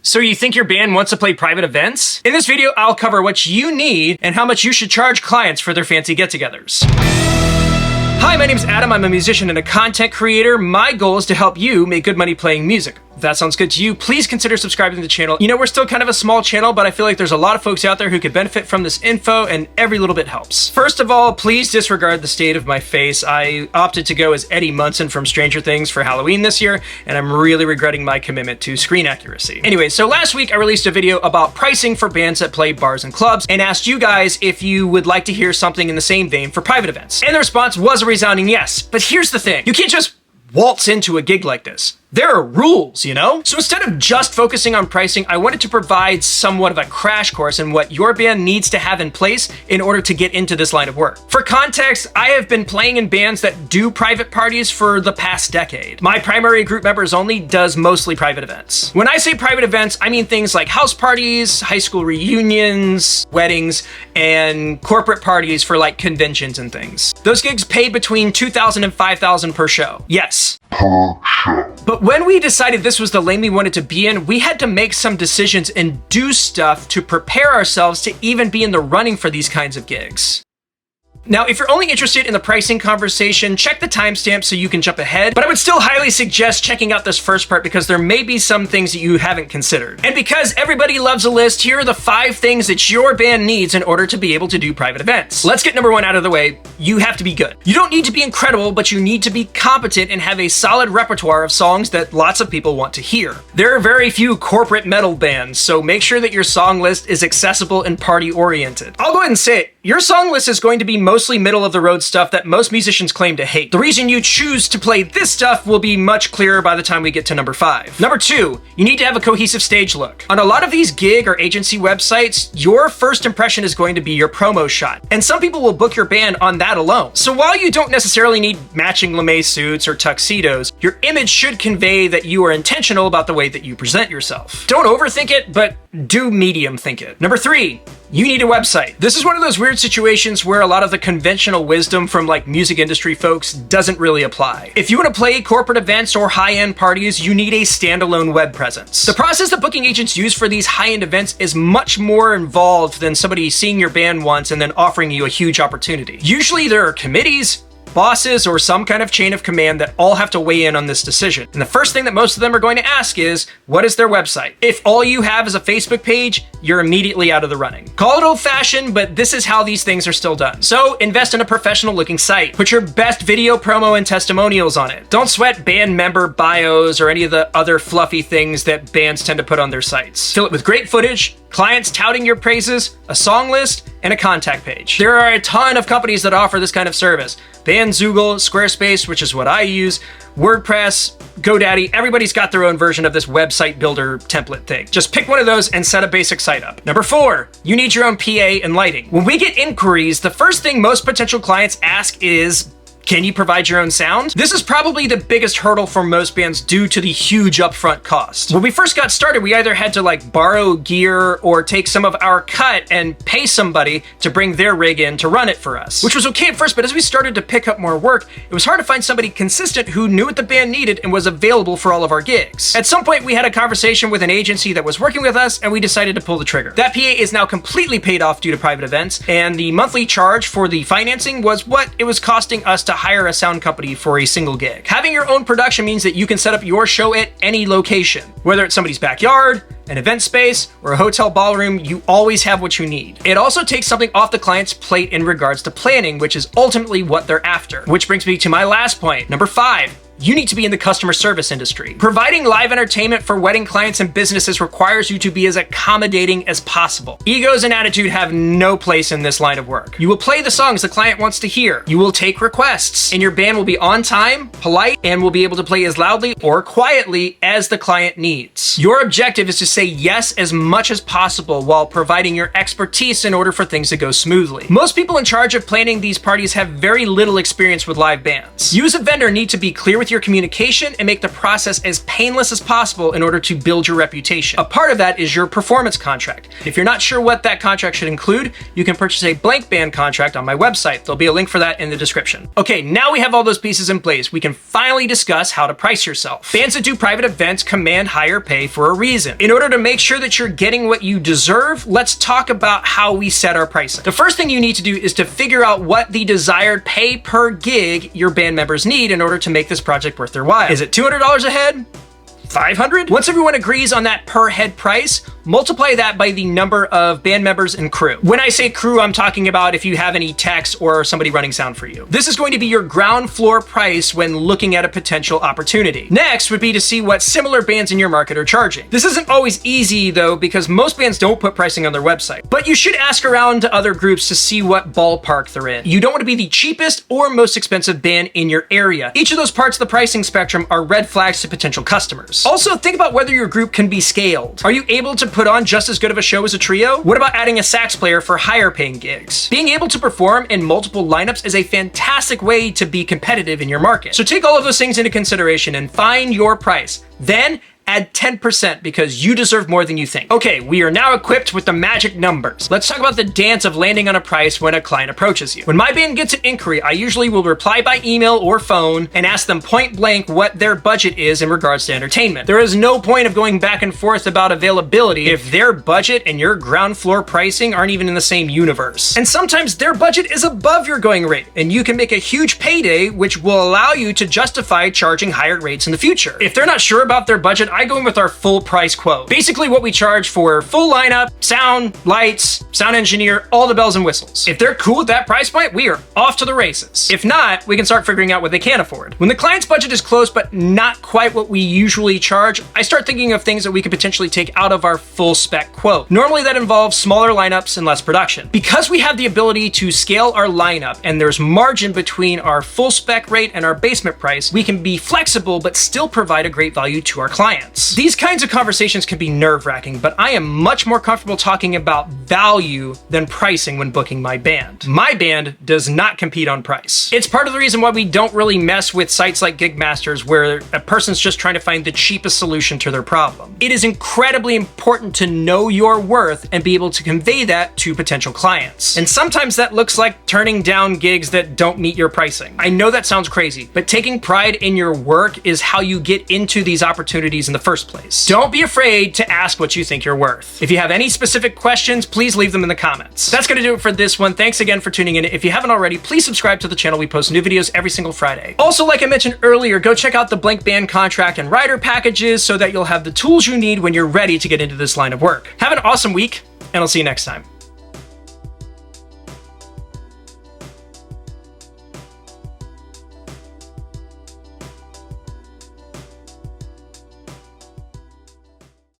So you think your band wants to play private events? In this video, I'll cover what you need and how much you should charge clients for their fancy get-togethers. Hi, my name's Adam. I'm a musician and a content creator. My goal is to help you make good money playing music. If that sounds good to you, please consider subscribing to the channel. You know, we're still kind of a small channel, but I feel like there's a lot of folks out there who could benefit from this info, and every little bit helps. First of all, please disregard the state of my face. I opted to go as Eddie Munson from Stranger Things for Halloween this year, and I'm really regretting my commitment to screen accuracy. Anyway, so last week I released a video about pricing for bands that play bars and clubs, and asked you guys if you would like to hear something in the same vein for private events. And the response was a resounding yes. But here's the thing. You can't just waltz into a gig like this. There are rules, you know? So instead of just focusing on pricing, I wanted to provide somewhat of a crash course in what your band needs to have in place in order to get into this line of work. For context, I have been playing in bands that do private parties for the past decade. My primary group members only does mostly private events. When I say private events, I mean things like house parties, high school reunions, weddings, and corporate parties for like conventions and things. Those gigs pay between $2,000 and $5,000 per show. Yes. But when we decided this was the lane we wanted to be in, we had to make some decisions and do stuff to prepare ourselves to even be in the running for these kinds of gigs. Now, if you're only interested in the pricing conversation, check the timestamp so you can jump ahead, but I would still highly suggest checking out this first part because there may be some things that you haven't considered. And because everybody loves a list, here are the 5 things that your band needs in order to be able to do private events. Let's get number 1 out of the way. You have to be good. You don't need to be incredible, but you need to be competent and have a solid repertoire of songs that lots of people want to hear. There are very few corporate metal bands, so make sure that your song list is accessible and party-oriented. I'll go ahead and say it. Your song list is going to be mostly middle-of-the-road stuff that most musicians claim to hate. The reason you choose to play this stuff will be much clearer by the time we get to number 5. Number 2, you need to have a cohesive stage look. On a lot of these gig or agency websites, your first impression is going to be your promo shot, and some people will book your band on that alone. So while you don't necessarily need matching lame suits or tuxedos, your image should convey that you are intentional about the way that you present yourself. Don't overthink it, but do medium think it. Number 3, you need a website. This is one of those weird situations where a lot of the conventional wisdom from like music industry folks doesn't really apply. If you want to play corporate events or high-end parties, you need a standalone web presence. The process that booking agents use for these high-end events is much more involved than somebody seeing your band once and then offering you a huge opportunity. Usually there are committees, bosses, or some kind of chain of command that all have to weigh in on this decision. And the first thing that most of them are going to ask is, what is their website? If all you have is a Facebook page, you're immediately out of the running. Call it old-fashioned, but this is how these things are still done. So invest in a professional-looking site. Put your best video promo and testimonials on it. Don't sweat band member bios or any of the other fluffy things that bands tend to put on their sites. Fill it with great footage, clients touting your praises, a song list, and a contact page. There are a ton of companies that offer this kind of service. Bandzoogle, Squarespace, which is what I use, WordPress, GoDaddy, everybody's got their own version of this website builder template thing. Just pick one of those and set a basic site up. Number 4, you need your own PA and lighting. When we get inquiries, the first thing most potential clients ask is, can you provide your own sound? This is probably the biggest hurdle for most bands due to the huge upfront cost. When we first got started, we either had to like borrow gear or take some of our cut and pay somebody to bring their rig in to run it for us, which was okay at first, but as we started to pick up more work, it was hard to find somebody consistent who knew what the band needed and was available for all of our gigs. At some point, we had a conversation with an agency that was working with us and we decided to pull the trigger. That PA is now completely paid off due to private events, and the monthly charge for the financing was what it was costing us to hire a sound company for a single gig. Having your own production means that you can set up your show at any location. Whether it's somebody's backyard, an event space, or a hotel ballroom, you always have what you need. It also takes something off the client's plate in regards to planning, which is ultimately what they're after. Which brings me to my last point. Number 5. You need to be in the customer service industry. Providing live entertainment for wedding clients and businesses requires you to be as accommodating as possible. Egos and attitude have no place in this line of work. You will play the songs the client wants to hear. You will take requests, and your band will be on time, polite, and will be able to play as loudly or quietly as the client needs. Your objective is to say yes as much as possible while providing your expertise in order for things to go smoothly. Most people in charge of planning these parties have very little experience with live bands. You as a vendor need to be clear with with your communication and make the process as painless as possible in order to build your reputation. A part of that is your performance contract. If you're not sure what that contract should include, you can purchase a blank band contract on my website. There'll be a link for that in the description. Okay, now we have all those pieces in place. We can finally discuss how to price yourself. Bands that do private events command higher pay for a reason. In order to make sure that you're getting what you deserve, let's talk about how we set our pricing. The first thing you need to do is to figure out what the desired pay per gig your band members need in order to make this project worth their while. Is it $200 a head? 500? Once everyone agrees on that per head price, multiply that by the number of band members and crew. When I say crew, I'm talking about if you have any techs or somebody running sound for you. This is going to be your ground floor price when looking at a potential opportunity. Next would be to see what similar bands in your market are charging. This isn't always easy though, because most bands don't put pricing on their website, but you should ask around to other groups to see what ballpark they're in. You don't want to be the cheapest or most expensive band in your area. Each of those parts of the pricing spectrum are red flags to potential customers. Also, think about whether your group can be scaled. Are you able to put on just as good of a show as a trio? What about adding a sax player for higher paying gigs? Being able to perform in multiple lineups is a fantastic way to be competitive in your market. So take all of those things into consideration and find your price. Then add 10% because you deserve more than you think. Okay, we are now equipped with the magic numbers. Let's talk about the dance of landing on a price when a client approaches you. When my band gets an inquiry, I usually will reply by email or phone and ask them point blank what their budget is in regards to entertainment. There is no point of going back and forth about availability if their budget and your ground floor pricing aren't even in the same universe. And sometimes their budget is above your going rate, and you can make a huge payday, which will allow you to justify charging higher rates in the future. If they're not sure about their budget, I go in with our full price quote. Basically what we charge for full lineup, sound, lights, sound engineer, all the bells and whistles. If they're cool with that price point, we are off to the races. If not, we can start figuring out what they can afford. When the client's budget is close but not quite what we usually charge, I start thinking of things that we could potentially take out of our full spec quote. Normally that involves smaller lineups and less production. Because we have the ability to scale our lineup and there's margin between our full spec rate and our basement price, we can be flexible but still provide a great value to our clients. These kinds of conversations can be nerve-wracking, but I am much more comfortable talking about value than pricing when booking my band. My band does not compete on price. It's part of the reason why we don't really mess with sites like Gigmasters, where a person's just trying to find the cheapest solution to their problem. It is incredibly important to know your worth and be able to convey that to potential clients. And sometimes that looks like turning down gigs that don't meet your pricing. I know that sounds crazy, but taking pride in your work is how you get into these opportunities in the first place. Don't be afraid to ask what you think you're worth. If you have any specific questions, please leave them in the comments. That's gonna do it for this one. Thanks again for tuning in. If you haven't already, please subscribe to the channel. We post new videos every single Friday. Also, like I mentioned earlier, go check out the blank band contract and rider packages so that you'll have the tools you need when you're ready to get into this line of work. Have an awesome week, and I'll see you next time.